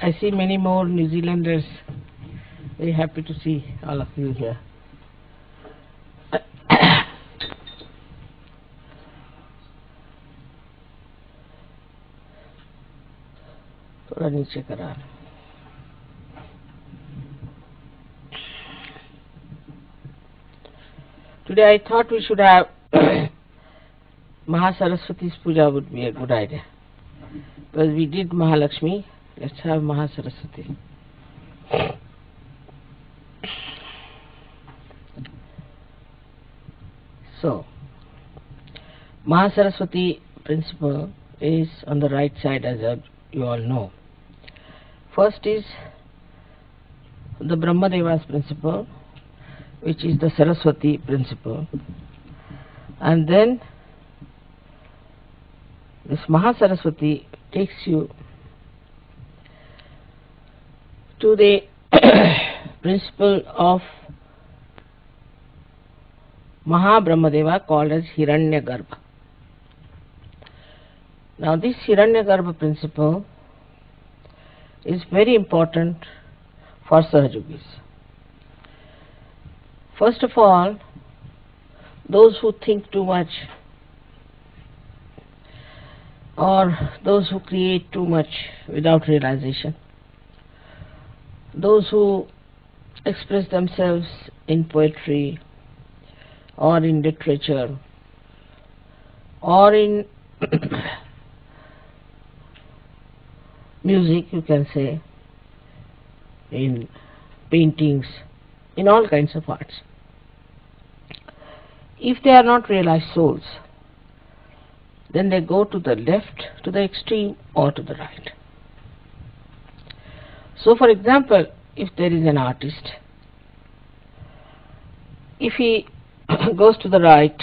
I see many more New Zealanders. Very happy to see all of you here. थोड़ा नीचे करा. Today I thought we should have Mahasaraswati's Puja would be a good idea. Because we did Mahalakshmi, let's have Mahasaraswati. So, Mahasaraswati principle is on the right side, as you all know. First is the Brahmadeva's principle, which is the Saraswati principle. And then this Mahasaraswati takes you to the principle of Mahabrahmadeva, called as Hiranyagarbha. Now this Hiranyagarbha principle is very important for Sahajogis. First of all, those who think too much, or those who create too much without realization, those who express themselves in poetry or in literature or in music, you can say, in paintings, in all kinds of arts. If they are not realized souls, then they go to the left, to the extreme, or to the right. So for example, if there is an artist, if he goes to the right,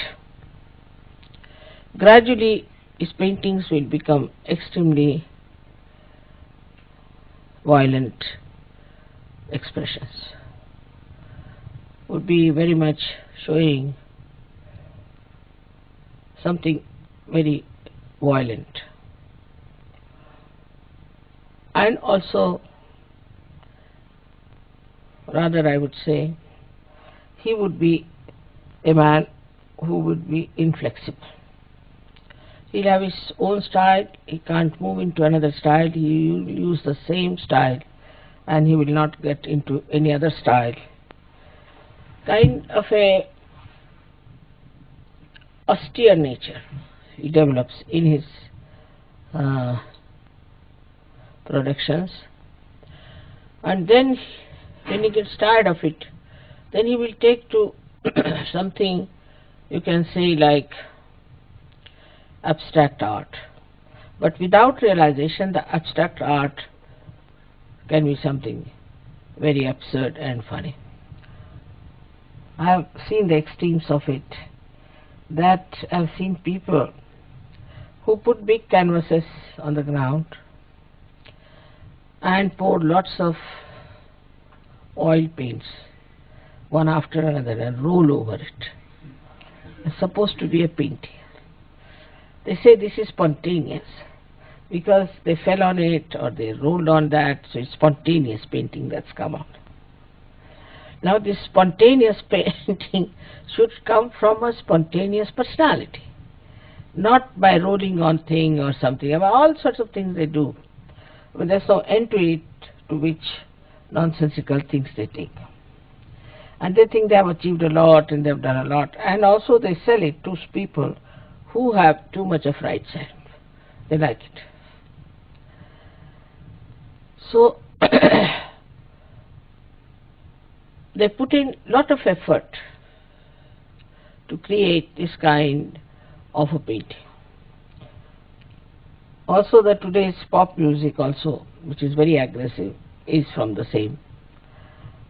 gradually his paintings will become extremely violent expressions, would be very much showing something very violent. And also, rather I would say, he would be a man who would be inflexible. He'll have his own style, he can't move into another style, he will use the same style and he will not get into any other style. Kind of a austere nature he develops in his productions, and then when he gets tired of it, then he will take to something you can say like abstract art. But without realization, the abstract art can be something very absurd and funny. I have seen the extremes of it, that I have seen people who put big canvases on the ground and pour lots of oil paints one after another and roll over it. It's supposed to be a painting. They say this is spontaneous because they fell on it or they rolled on that, so it's spontaneous painting that's come out. Now this spontaneous painting should come from a spontaneous personality, not by rolling on thing or something. About all sorts of things they do, but there's no end to it, to which nonsensical things they take. And they think they have achieved a lot and they've done a lot, and also they sell it to people who have too much of right side. They like it. So they put in lot of effort to create this kind of a painting. Also the today's pop music also, which is very aggressive, is from the same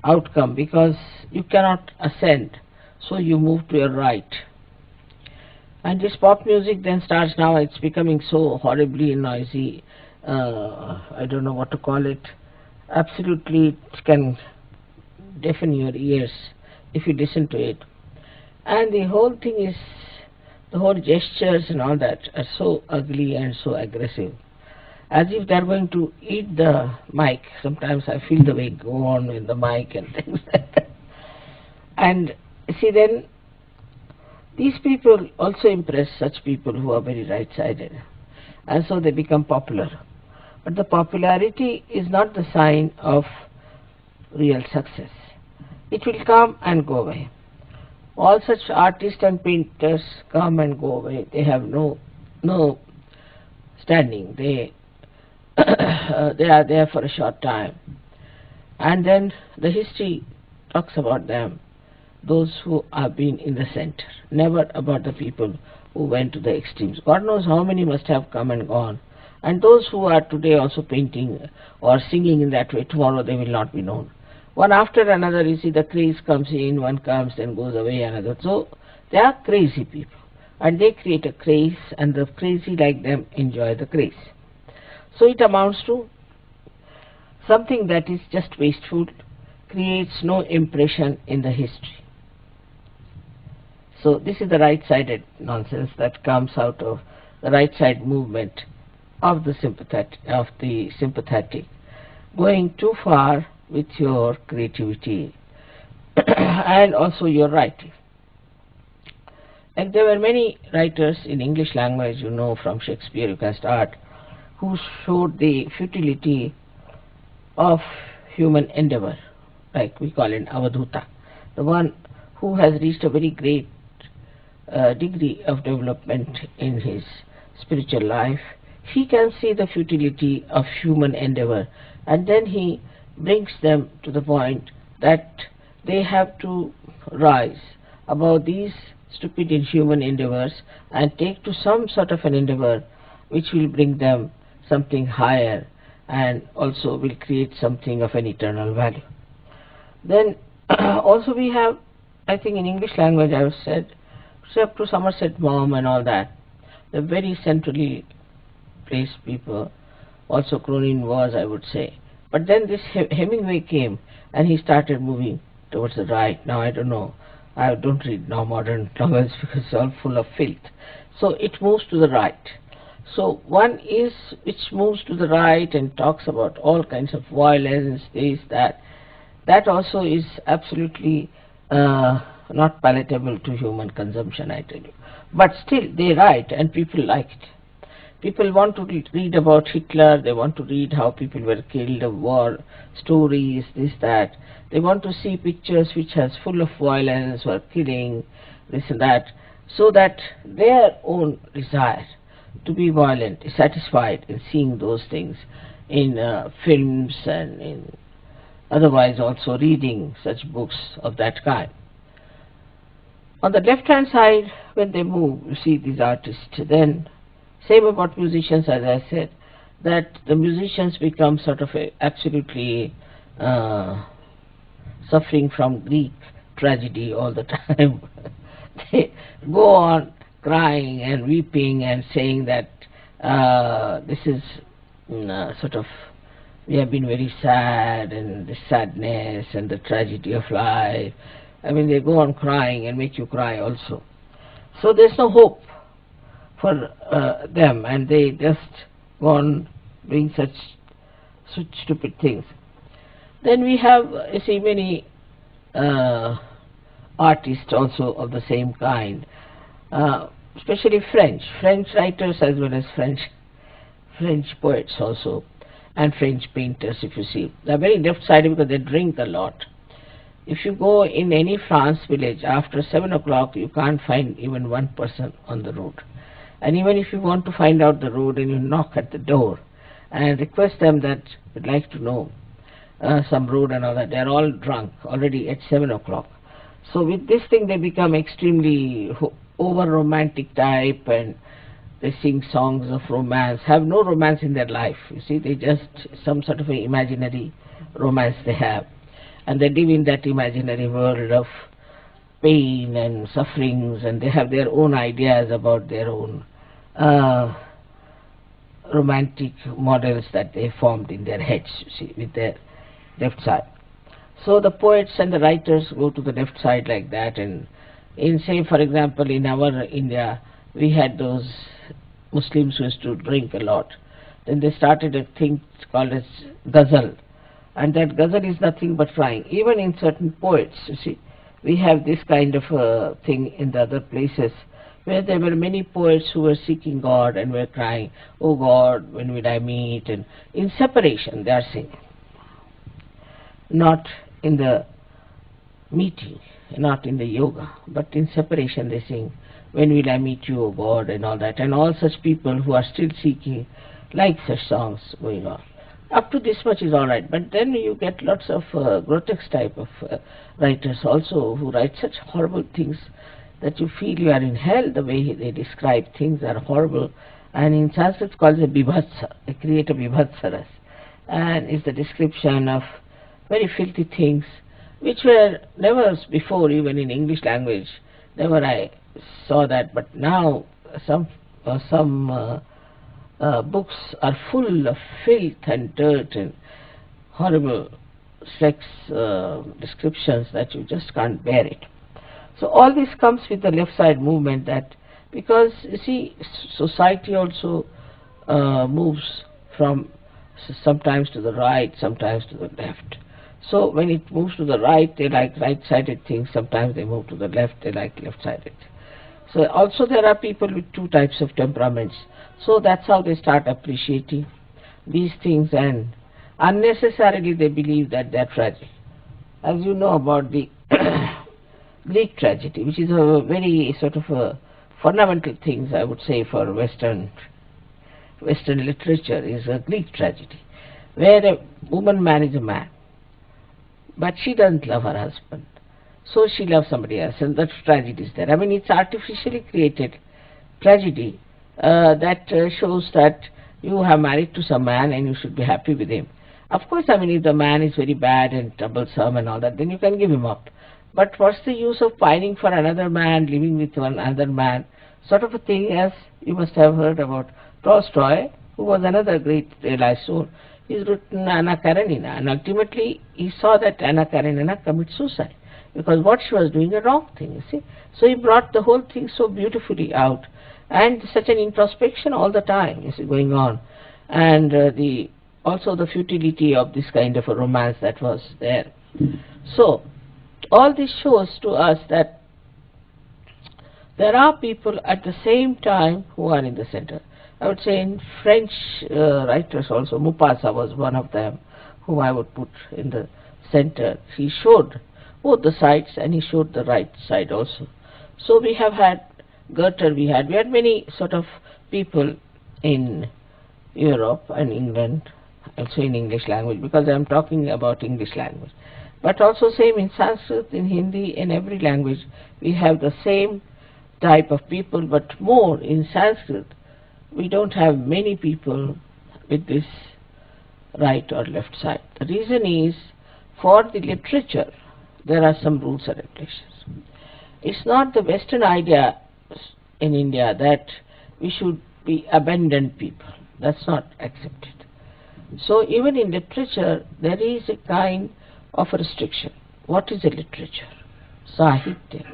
outcome, because you cannot ascend, so you move to your right. And this pop music then starts, now it's becoming so horribly noisy, I don't know what to call it. Absolutely it can deafen your ears if you listen to it. And the whole thing is, the whole gestures and all that are so ugly and so aggressive as if they are going to eat the mic. Sometimes I feel the way go on with the mic and things like that. And see, then these people also impress such people who are very right-sided, and so they become popular. But the popularity is not the sign of real success. It will come and go away. All such artists and painters come and go away. They have no standing. They they are there for a short time, and then the history talks about them, those who have been in the center, never about the people who went to the extremes. God knows how many must have come and gone, and those who are today also painting or singing in that way, tomorrow they will not be known. One after another, you see, the craze comes in, one comes, then goes away, another. So they are crazy people, and they create a craze, and the crazy like them enjoy the craze. So it amounts to something that is just wasteful, creates no impression in the history. So this is the right-sided nonsense that comes out of the right-side movement of the sympathetic, going too far with your creativity and also your writing. And there were many writers in English language, you know, from Shakespeare you can start, who showed the futility of human endeavor, like we call it Avadhuta, the one who has reached a very great degree of development in his spiritual life. He can see the futility of human endeavor, and then he brings them to the point that they have to rise above these stupid inhuman endeavors and take to some sort of an endeavor which will bring them something higher and also will create something of an eternal value. Then also we have, I think in English language I have said, except to Somerset Maugham and all that, the very centrally placed people, also Cronin was, I would say. But then this Hemingway came and he started moving towards the right. Now I don't know, I don't read now modern novels because it's all full of filth. So it moves to the right. So one is which moves to the right and talks about all kinds of violence, this, that. That also is absolutely not palatable to human consumption, I tell you. But still they write and people like it. People want to read about Hitler, they want to read how people were killed, of war stories, this, that. They want to see pictures which has full of violence or killing, this and that, so that their own desire to be violent is satisfied in seeing those things in films and in otherwise also reading such books of that kind. On the left hand side, when they move, you see these artists, then same about musicians, as I said, that the musicians become sort of absolutely suffering from Greek tragedy all the time. They go on crying and weeping and saying that this is sort of, we have been very sad, and the sadness and the tragedy of life. I mean, they go on crying and make you cry also. So there's no hope for them, and they just go on doing such stupid things. Then we have, you see, many artists also of the same kind, especially French writers as well as French poets also, and French painters. If you see, they're very left-sided because they drink a lot. If you go in any France village after 7 o'clock, you can't find even one person on the road. And even if you want to find out the road and you knock at the door and request them that you'd like to know some road and all that, they're all drunk already at 7 o'clock. So with this thing they become extremely over-romantic type, and they sing songs of romance, have no romance in their life. You see, they just some sort of an imaginary romance they have. And they live in that imaginary world of pain and sufferings, and they have their own ideas about their own romantic models that they formed in their heads, you see, with their left side. So the poets and the writers go to the left side like that, and in, say, for example, in our India, we had those Muslims who used to drink a lot. Then they started a thing called as ghazal, and that ghazal is nothing but crying. Even in certain poets, you see, we have this kind of a thing in the other places, where there were many poets who were seeking God and were crying, "Oh God, when will I meet?" And in separation they are singing, not in the meeting, not in the yoga, but in separation they sing, "When will I meet you, O God," and all that. And all such people who are still seeking like such songs going on. Up to this much is all right, but then you get lots of grotesque type of writers also, who write such horrible things that you feel you are in hell. The way they describe things are horrible, and in Sanskrit it's called a bibhatsa. They create a bibhatsaras, and it's the description of very filthy things which were never before, even in English language, never I saw that. But now some books are full of filth and dirt and horrible sex descriptions that you just can't bear it. So all this comes with the left side movement, that because you see, society also moves from sometimes to the right, sometimes to the left. So when it moves to the right, they like right-sided things. Sometimes they move to the left, they like left-sided. So also there are people with two types of temperaments. So that's how they start appreciating these things, and unnecessarily they believe that they are tragic. As you know about the Greek tragedy, which is a very sort of a fundamental thing, I would say, for Western literature, is a Greek tragedy, where a woman marries a man, but she doesn't love her husband, so she loves somebody else, and that tragedy is there. I mean, it's artificially created tragedy that shows that you have married to some man and you should be happy with him. Of course, I mean, if the man is very bad and troublesome and all that, then you can give him up. But what's the use of pining for another man, living with another man, sort of a thing, as you must have heard about Tolstoy, who was another great realized soul. He's written Anna Karenina, and ultimately he saw that Anna Karenina commit suicide, because what she was doing a wrong thing, you see. So he brought the whole thing so beautifully out, and such an introspection all the time is going on, and also the futility of this kind of a romance that was there. So all this shows to us that there are people at the same time who are in the center. I would say in French writers also, Maupassant was one of them whom I would put in the center. He showed both the sides and he showed the right side also. So we have had Goethe, we had many sort of people in Europe and England, also in English language, because I am talking about English language. But also same in Sanskrit, in Hindi, in every language, we have the same type of people, but more in Sanskrit. We don't have many people with this right or left side. The reason is, for the literature, there are some rules and regulations. It's not the Western idea in India that we should be abandoned people. That's not accepted. So even in literature, there is a kind of a restriction. What is a literature? Sahitya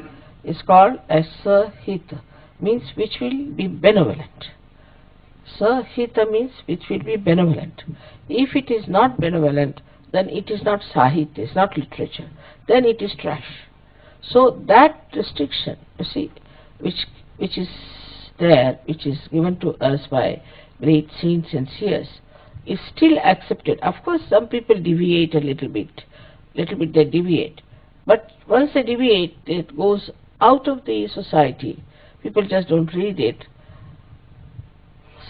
is called as Sahita, means which will be benevolent. Sahita means which will be benevolent. If it is not benevolent, then it is not Sahitya, it's not literature. Then it is trash. So that restriction, you see, which is there, which is given to us by great saints and seers, is still accepted. Of course, some people deviate a little bit they deviate. But once they deviate, it goes out of the society. People just don't read it.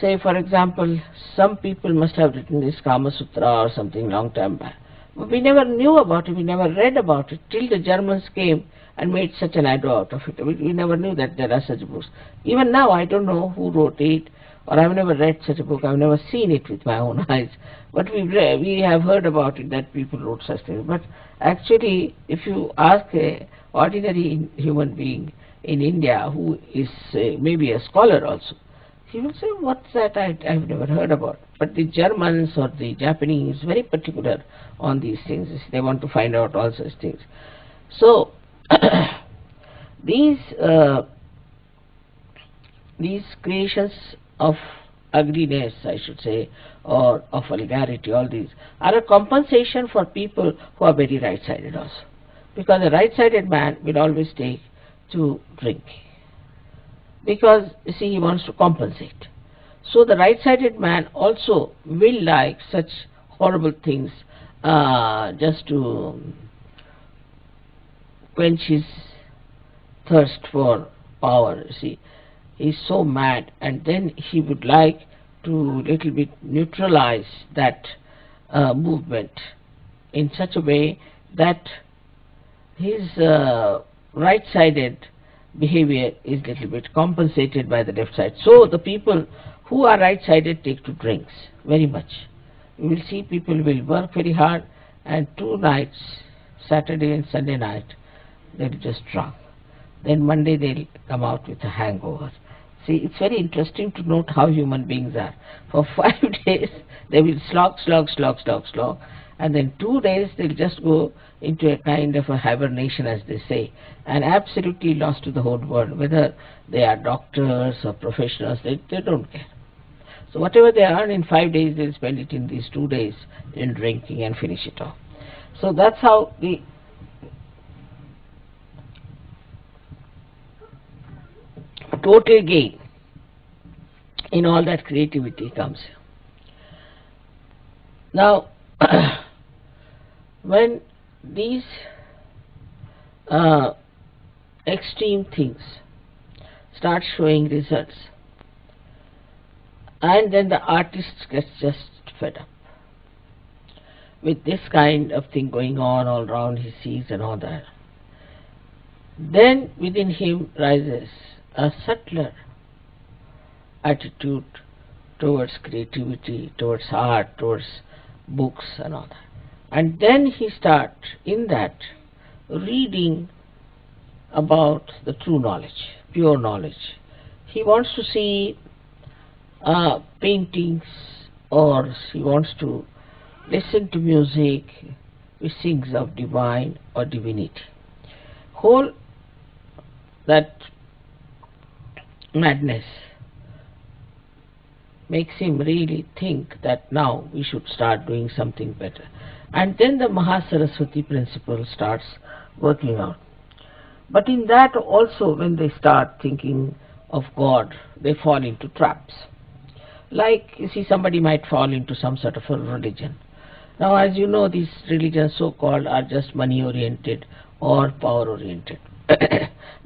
Say, for example, some people must have written this Kama Sutra or something long time back. But we never knew about it, we never read about it, till the Germans came and made such an ado out of it. We never knew that there are such books. Even now, I don't know who wrote it, or I've never read such a book, I've never seen it with my own eyes. But we have heard about it, that people wrote such things. But actually, if you ask an ordinary human being in India who is maybe a scholar also, he will say, what's that? I've never heard about. But the Germans or the Japanese very particular on these things. They want to find out all such things. So these creations of ugliness, I should say, or of vulgarity, all these are a compensation for people who are very right-sided also. Because a right-sided man will always take to drink. Because, you see, he wants to compensate. So the right-sided man also will like such horrible things just to quench his thirst for power, you see. He's so mad, and then he would like to little bit neutralize that movement in such a way that his right-sided behavior is little bit compensated by the left side. So the people who are right-sided take to drinks very much. You will see people will work very hard, and 2 nights, Saturday and Sunday night, they'll just drunk. Then Monday they'll come out with a hangover. See, it's very interesting to note how human beings are. For 5 days they will slog, and then 2 days they'll just go into a kind of a hibernation, as they say, and absolutely lost to the whole world. Whether they are doctors or professionals, they don't care. So whatever they earn in 5 days, they'll spend it in these 2 days in drinking and finish it off. So that's how the total gain in all that creativity comes. Now, when these extreme things start showing results, and then the artist gets just fed up with this kind of thing going on all around, he sees and all that, then within him rises a subtler attitude towards creativity, towards art, towards books and all that. And then he starts in that reading about the true knowledge, pure knowledge. He wants to see paintings, or he wants to listen to music which sings of divine or divinity. Whole that madness makes him really think that now we should start doing something better. And then the Mahasaraswati principle starts working out. But in that also, when they start thinking of God, they fall into traps. Like, you see, somebody might fall into some sort of a religion. Now, as you know, these religions so-called are just money-oriented or power-oriented.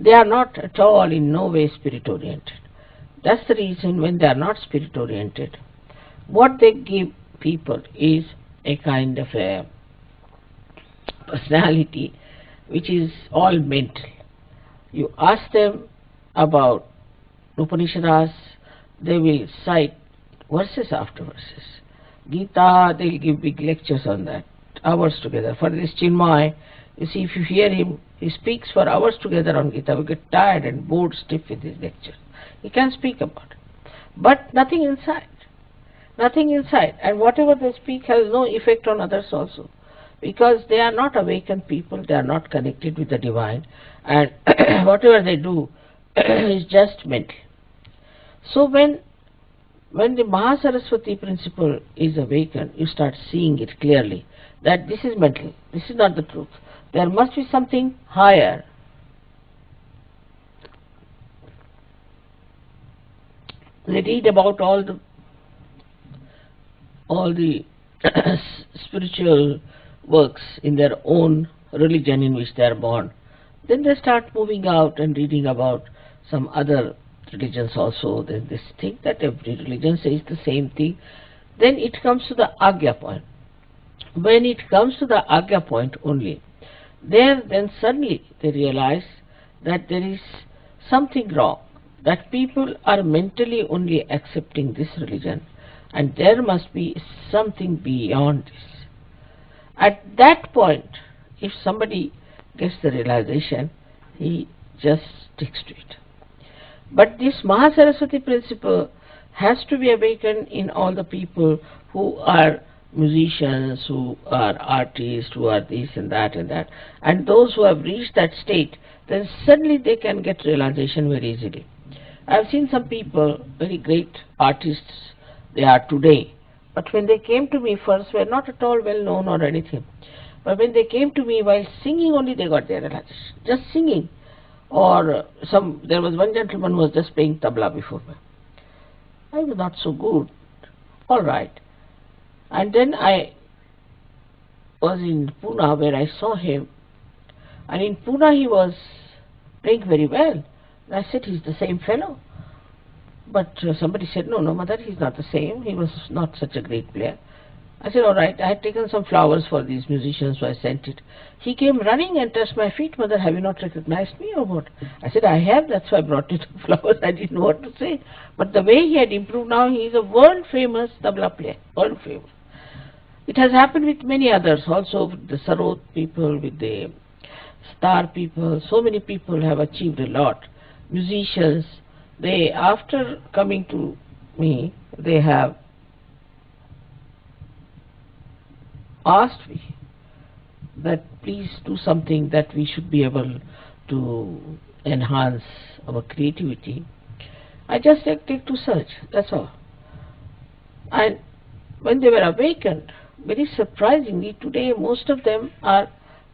They are not at all, in no way, spirit-oriented. That's the reason when they are not spirit-oriented, what they give people is a kind of a personality which is all mental. You ask them about Upanishads, they will cite verses after verses. Gita, they'll give big lectures on that, hours together. For this Chinmay, you see, if you hear him, he speaks for hours together on Gita. We get tired and bored stiff with his lecture. He can speak about it, but nothing inside. Nothing inside. And whatever they speak has no effect on others also, because they are not awakened people, they are not connected with the divine, and whatever they do is just mental. So when the Mahasaraswati principle is awakened, you start seeing it clearly that this is mental, this is not the truth. There must be something higher. They read about all the spiritual works in their own religion in which they are born. Then they start moving out and reading about some other religions also. Then they think that every religion says the same thing. Then it comes to the Agya point. When it comes to the Agya point only, then suddenly they realize that there is something wrong, that people are mentally only accepting this religion, and there must be something beyond this. At that point, if somebody gets the realization, he just sticks to it. But this Mahasaraswati principle has to be awakened in all the people who are musicians, who are artists, who are this and that and that. And those who have reached that state, then suddenly they can get realization very easily. I have seen some people, very great artists, they are today. But when they came to me first, were not at all well known or anything. But when they came to me while singing only, they got their realization. Just singing. Or there was one gentleman who was just playing tabla before me. I was not so good. All right. And then I was in Pune where I saw him. And in Pune he was playing very well. And I said, he's the same fellow. But somebody said, no, mother, he's not the same. He was not such a great player. I said, all right. I had taken some flowers for these musicians, so I sent it. He came running and touched my feet. Mother, have you not recognized me or what? I said, I have. That's why I brought you the flowers. I didn't know what to say. But the way he had improved now, he is a world-famous tabla player. World-famous. It has happened with many others also, with the Sarod people, with the Star people. So many people have achieved a lot. Musicians, they, after coming to me, they have asked me that please do something that we should be able to enhance our creativity. I just take to search, that's all. And when they were awakened, very surprisingly, today most of them are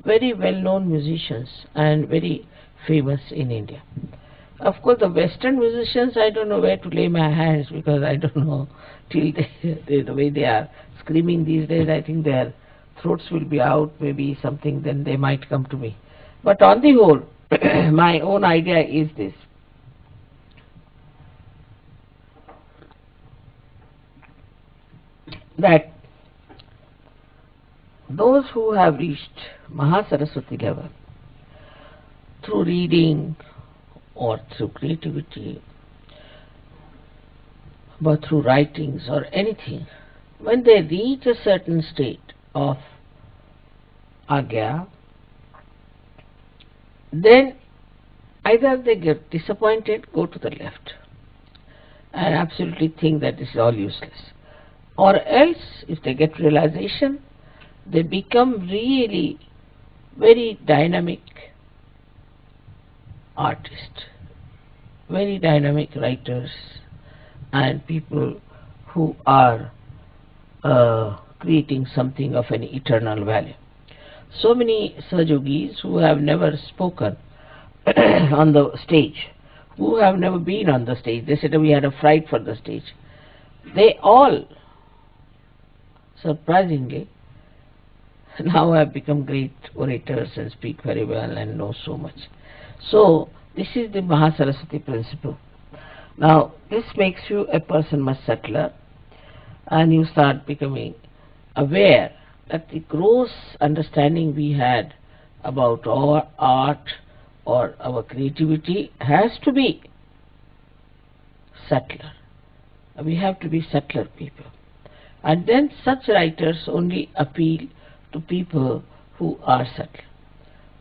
very well-known musicians and very famous in India. Of course, the Western musicians, I don't know where to lay my hands, because I don't know till the way they are screaming these days. I think their throats will be out, maybe something, then they might come to me. But on the whole, my own idea is this. That those who have reached Mahasaraswati level through reading or through creativity, but through writings or anything, when they reach a certain state of agya, then either they get disappointed, go to the left, and absolutely think that this is all useless, or else, if they get realization, they become really very dynamic artists, very dynamic writers, and people who are creating something of an eternal value. So many Sahajogis who have never spoken on the stage, who have never been on the stage, they said we had a fright for the stage. They all, surprisingly, now have become great orators and speak very well and know so much. So, this is the Mahasaraswati principle. Now, this makes you a person much subtler, and you start becoming aware that the gross understanding we had about our art or our creativity has to be subtler. We have to be subtler people. And then such writers only appeal to people who are subtle.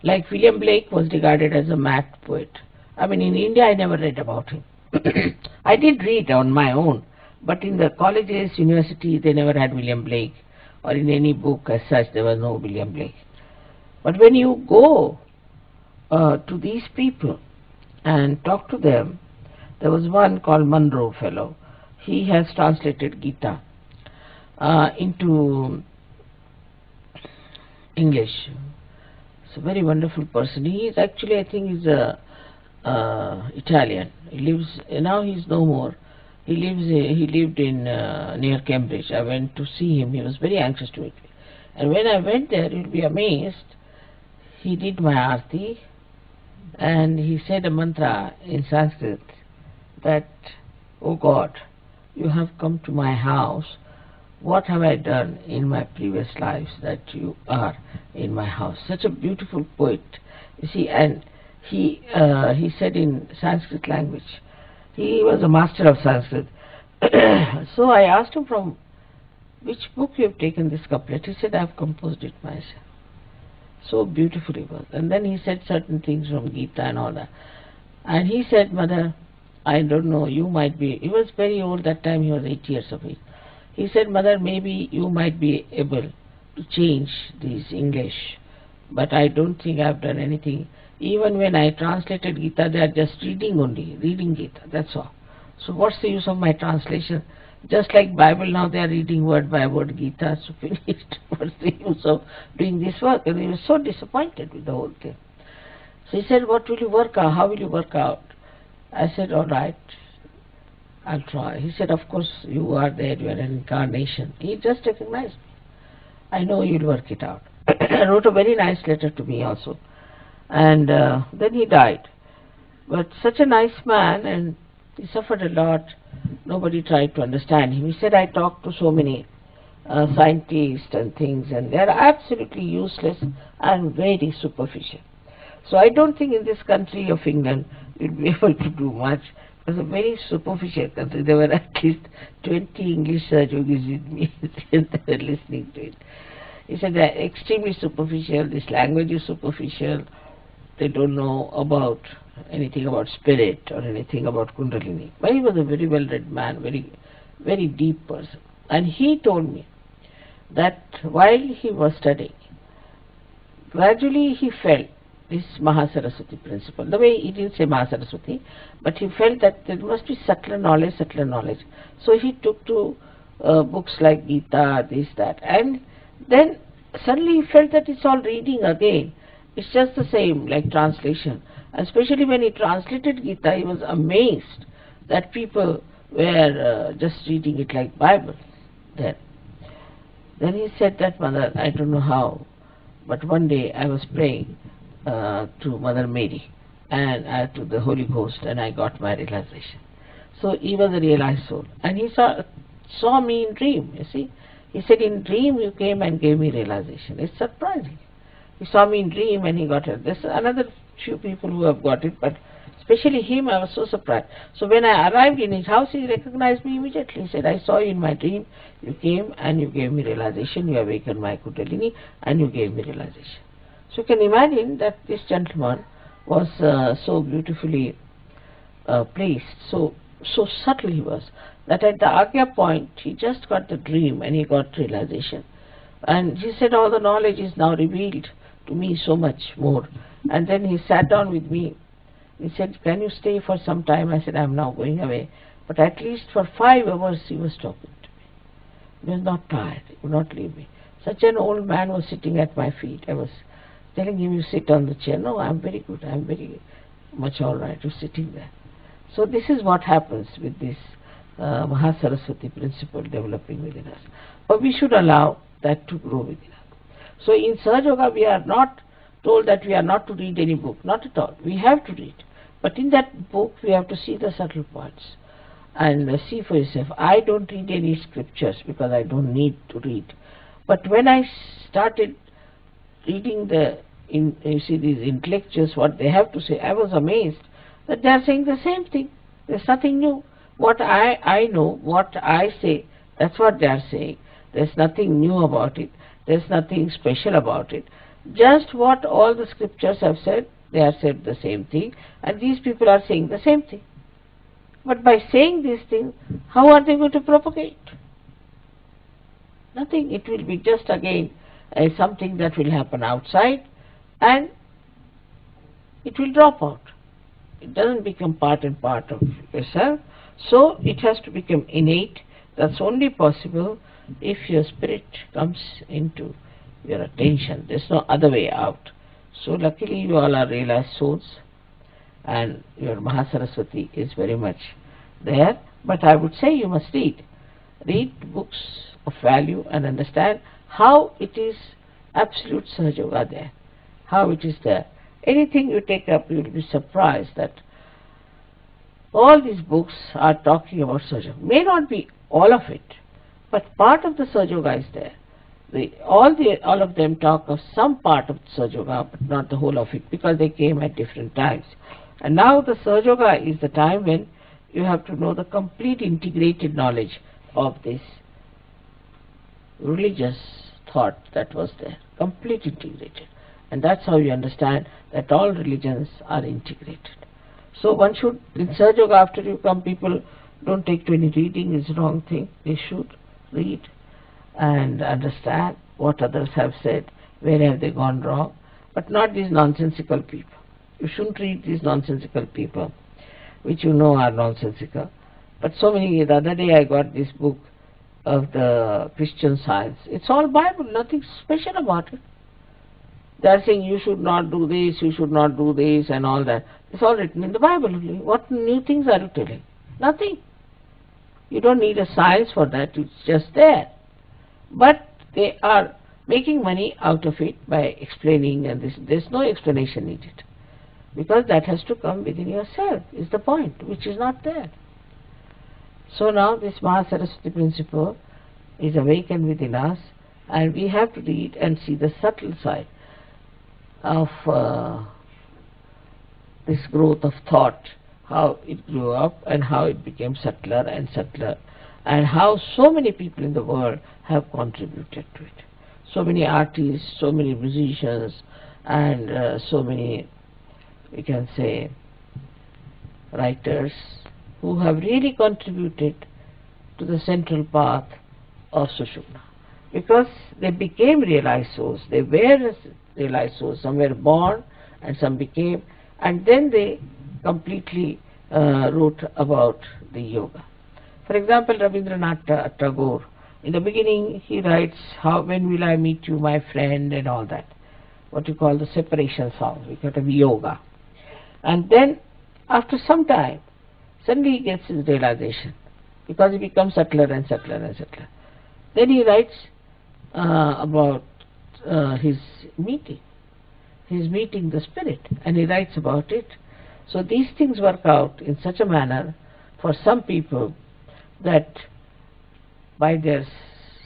Like William Blake was regarded as a mad poet. I mean, in India I never read about him. I did read on my own, but in the colleges, university, they never had William Blake, or in any book as such there was no William Blake. But when you go to these people and talk to them, there was one called Munro fellow. He has translated Gita into English. It's a very wonderful person. He is actually, I think, he's a Italian. He lives now. He's no more. He lived in near Cambridge. I went to see him. He was very anxious to meet me. And when I went there, you'll be amazed. He did my arti, and he said a mantra in Sanskrit that, "Oh God, you have come to my house. What have I done in my previous lives that you are in my house?" Such a beautiful poet, you see. And he said in Sanskrit language. He was a master of Sanskrit. So I asked him, from which book you have taken this couplet? He said, I have composed it myself. So beautiful it was. And then he said certain things from Gita and all that. And he said, Mother, I don't know, you might be, he was very old that time, he was 8 years of age. He said, Mother, maybe you might be able to change this English, but I don't think I have done anything. Even when I translated Gita, they are just reading only, reading Gita, that's all. So what's the use of my translation? Just like Bible, now they are reading word by word Gita, so finished. What's the use of doing this work? And he was so disappointed with the whole thing. So he said, what will you work out? How will you work out? I said, all right, I'll try. He said, of course, you are there, you are an incarnation. He just recognized me. I know you'll work it out. He wrote a very nice letter to me also. And then he died. But such a nice man, and he suffered a lot. Nobody tried to understand him. He said, I talked to so many scientists and things, and they are absolutely useless and very superficial. So I don't think in this country of England you'll be able to do much. It was a very superficial country. There were at least 20 English yogis with me and they were listening to it. He said they're extremely superficial, this language is superficial, they don't know about anything about spirit or anything about Kundalini. But he was a very well-read man, very deep person. And he told me that while he was studying, gradually he felt this Mahasaraswati principle. The way he didn't say Mahasaraswati, but he felt that there must be subtler knowledge. So he took to books like Gita, this, that, and then suddenly he felt that it's all reading again. It's just the same, like translation. And especially when he translated Gita, he was amazed that people were just reading it like Bible. Then he said that, Mother, I don't know how, but one day I was praying to Mother Mary and to the Holy Ghost, and I got my realization. So he was a realized soul, and he saw me in dream, you see. He said, in dream you came and gave me realization. It's surprising. He saw me in dream and he got it. There's another few people who have got it, but especially him, I was so surprised. So when I arrived in his house, he recognized me immediately. He said, I saw you in my dream. You came and you gave me realization. You awakened my Kundalini and you gave me realization. So you can imagine that this gentleman was so beautifully placed, so subtle he was, that at the Agya point, he just got the dream and he got realization. And he said, all the knowledge is now revealed to me so much more. And then he sat down with me. He said, can you stay for some time? I said, I'm now going away. But at least for 5 hours he was talking to me. He was not tired. He would not leave me. Such an old man was sitting at my feet. I was telling him, you sit on the chair. No, I'm very good. I'm very much all right. You're sitting there. So this is what happens with this Mahasaraswati principle developing within us. But we should allow that to grow within us. So in Sahaja Yoga, we are not told that we are not to read any book. Not at all. We have to read. But in that book, we have to see the subtle points and see for yourself. I don't read any scriptures because I don't need to read. But when I started reading you see these intellectuals, what they have to say, I was amazed that they are saying the same thing. There's nothing new. What I know, what I say, that's what they are saying. There's nothing new about it. There's nothing special about it. Just what all the scriptures have said, they have said the same thing, and these people are saying the same thing. But by saying these things, how are they going to propagate? Nothing. It will be just again something that will happen outside, and it will drop out. It doesn't become part and part of yourself, so it has to become innate. That's only possible if your spirit comes into your attention. There's no other way out. So luckily you all are realized souls, and your Mahasaraswati is very much there. But I would say you must read books of value and understand how it is absolute Sahaja Yoga there, how it is there. Anything you take up, you will be surprised that all these books are talking about Sahaja Yoga. May not be all of it, but part of the Sahaja Yoga is there. All of them talk of some part of the Sahaja Yoga, but not the whole of it, because they came at different times. And now the Sahaja Yoga is the time when you have to know the complete integrated knowledge of this religious thought that was there, complete integrated. And that's how you understand that all religions are integrated. So one should, in Sahaja Yoga, after you come, people don't take to any reading, is the wrong thing. They should read and understand what others have said, where have they gone wrong, but not these nonsensical people. You shouldn't read these nonsensical people, which you know are nonsensical. But so many, the other day I got this book of the Christian Science. It's all Bible, nothing special about it. They are saying you should not do this, you should not do this and all that. It's all written in the Bible only. What new things are you telling? Nothing. You don't need a science for that, it's just there. But they are making money out of it by explaining, and there's no explanation needed. Because that has to come within yourself, is the point, which is not there. So now this Mahasaraswati principle is awakened within us, and we have to read and see the subtle side of this growth of thought, how it grew up and how it became subtler and subtler, and how so many people in the world have contributed to it. So many artists, so many musicians, and so many, we can say, writers who have really contributed to the central path of Sushumna, because they became realized souls. They were realized souls. Some were born and some became, and then they completely wrote about the yoga. For example, Rabindranath Tagore, in the beginning he writes, when will I meet you, my friend, and all that, what you call the separation song, we got a yoga. And then after some time, suddenly he gets his realization, because he becomes subtler and subtler and subtler. Then he writes about his meeting the spirit, and he writes about it. So these things work out in such a manner for some people that by their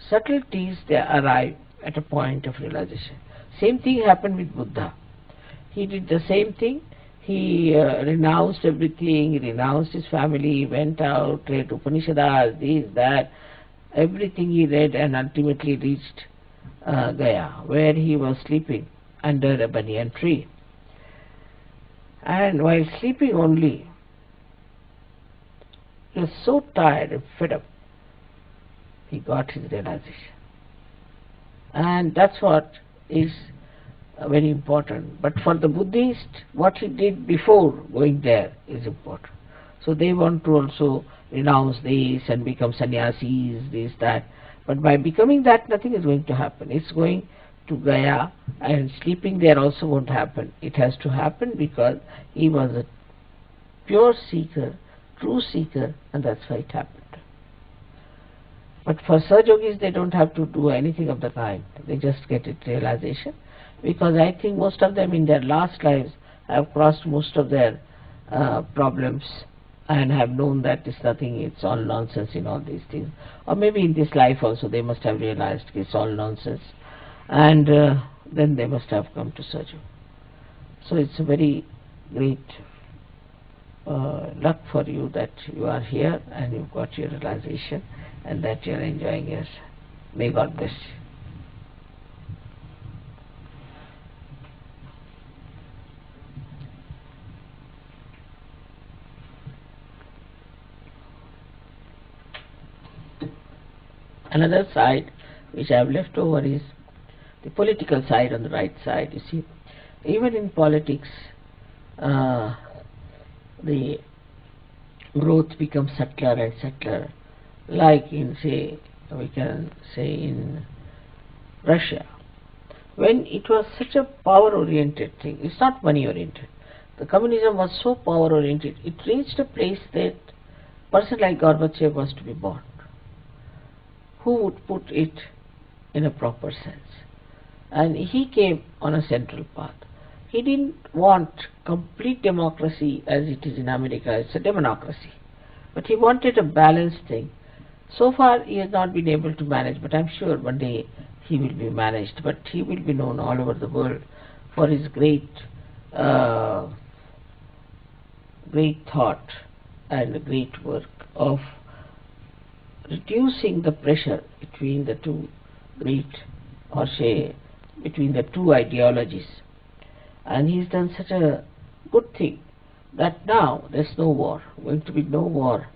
subtleties they arrive at a point of realization. Same thing happened with Buddha. He did the same thing. He renounced everything, he renounced his family, went out, read Upanishads, this, that, everything he read, and ultimately reached Gaya, where he was sleeping under a banyan tree. And while sleeping only, he was so tired and fed up, he got his realization. And that's what is very important. But for the Buddhist, what he did before going there is important. So they want to also renounce this and become sannyasis, this, that. But by becoming that, nothing is going to happen. It's going to Gaya, and sleeping there also won't happen. It has to happen because he was a pure seeker, true seeker, and that's why it happened. But for Sahaja yogis, they don't have to do anything of the kind. They just get it realization, because I think most of them in their last lives have crossed most of their problems and have known that it's nothing, it's all nonsense in all these things. Or maybe in this life also they must have realized it's all nonsense, and then they must have come to Sahaja. So it's a very great luck for you that you are here and you've got your realization and that you are enjoying yourself. May God bless you. Another side which I have left over is the political side on the right side. You see, even in politics, the growth becomes subtler and subtler. Like in, say, we can say in Russia, when it was such a power-oriented thing, it's not money-oriented. The communism was so power-oriented, it reached a place that a person like Gorbachev was to be born. Who would put it in a proper sense? And he came on a central path. He didn't want complete democracy as it is in America. It's a democracy. But he wanted a balanced thing. So far he has not been able to manage, but I'm sure one day he will be managed. But he will be known all over the world for his great thought and great work of reducing the pressure between the two great, or say, between the two ideologies. And he's done such a good thing that now there's no war, going to be no war,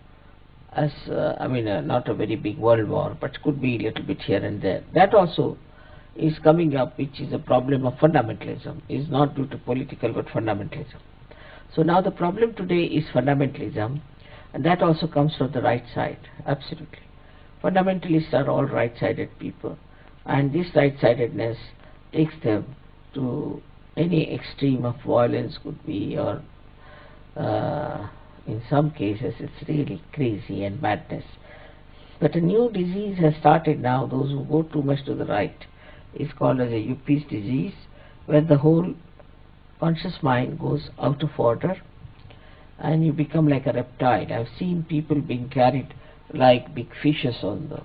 as not a very big world war, but could be a little bit here and there. That also is coming up, which is a problem of fundamentalism. Is not due to political but fundamentalism. So now the problem today is fundamentalism, And that also comes from the right side, absolutely. Fundamentalists are all right-sided people, and this right-sidedness takes them to any extreme of violence, could be, or in some cases it's really crazy and madness. But a new disease has started now, those who go too much to the right. It's called as a Yuppies disease, where the whole conscious mind goes out of order and you become like a reptile. I've seen people being carried like big fishes on the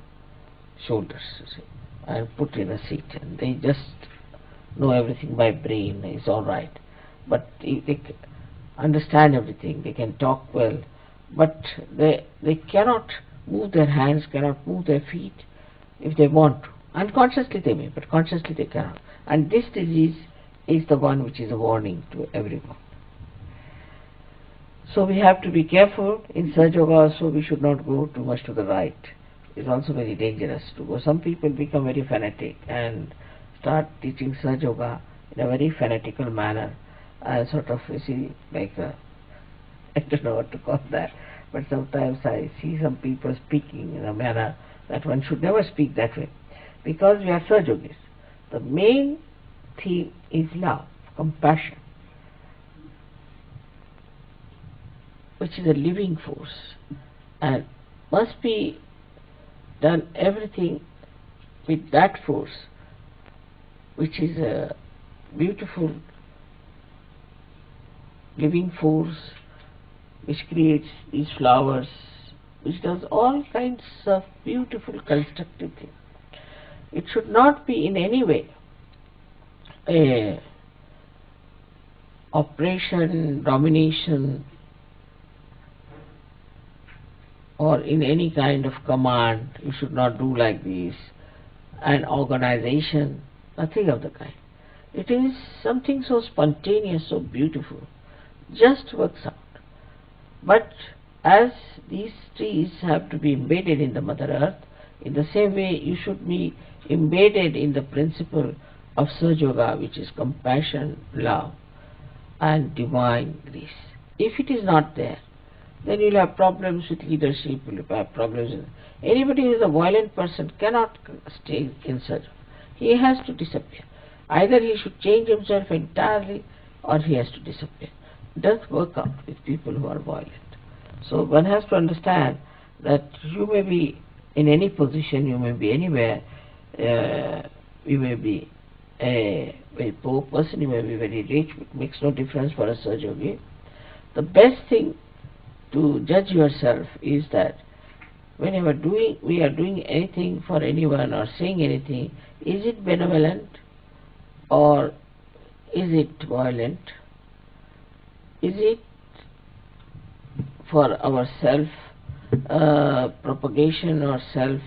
shoulders, you see, and put in a seat, and they just know everything by brain. It's all right, but they understand everything. They can talk well, but they cannot move their hands, cannot move their feet if they want to. Unconsciously they may, but consciously they cannot. And this disease is the one which is a warning to everyone. So we have to be careful. In Sahaja Yoga also we should not go too much to the right. It's also very dangerous to go. Some people become very fanatic and start teaching Sahaja Yoga in a very fanatical manner, and sort of, you see, like a, I don't know what to call that, but sometimes I see some people speaking in a manner that one should never speak that way, because we are Sahaja Yogis. The main theme is love, compassion, which is a living force, and must be done everything with that force, which is a beautiful living force, which creates these flowers, which does all kinds of beautiful constructive things. It should not be in any way a oppression, domination, or in any kind of command. You should not do like this, an organization, nothing of the kind. It is something so spontaneous, so beautiful, just works out. But as these trees have to be embedded in the Mother Earth, in the same way you should be embedded in the principle of Sahaja Yoga, which is compassion, love, and divine grace. If it is not there, then you'll have problems with leadership, you'll have problems with... Anybody who is a violent person cannot stay in Sahaja Yoga. He has to disappear. Either he should change himself entirely, or he has to disappear. It doesn't work out with people who are violent. So one has to understand that you may be in any position, you may be anywhere, you may be a very poor person, you may be very rich, it makes no difference for a Sahaja Yogi. The best thing to judge yourself is that whenever we are doing anything for anyone or saying anything, is it benevolent or is it violent? Is it for our self propagation or self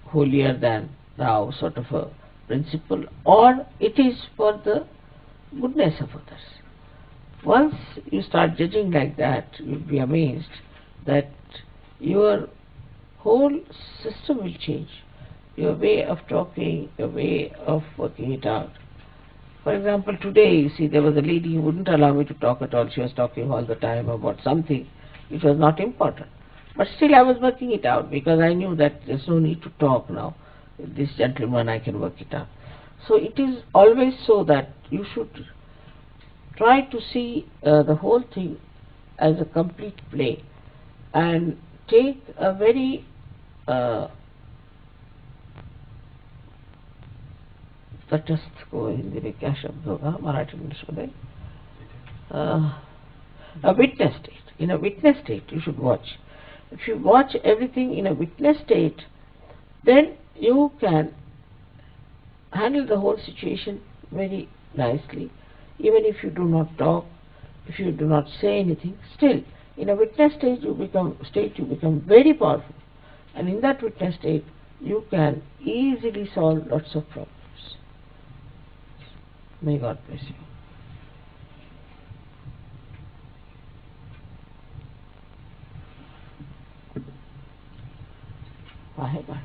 holier than thou sort of a principle, or it is for the goodness of others? Once you start judging like that, you'll be amazed that your whole system will change. Your way of talking, your way of working it out. For example, today, you see, there was a lady who wouldn't allow me to talk at all. She was talking all the time about something which was not important. But still I was working it out, because I knew that there's no need to talk now. With this gentleman I can work it out. So it is always so that you should try to see the whole thing as a complete play, and take a very तटस्थ को हिंदी में क्या शब्द होगा, Marathi English में, a witness state. In a witness state you should watch. If you watch everything in a witness state, then you can handle the whole situation very nicely. Even if you do not talk, if you do not say anything, still in a witness state you become very powerful, and in that witness state you can easily solve lots of problems. May God bless you. Bye bye.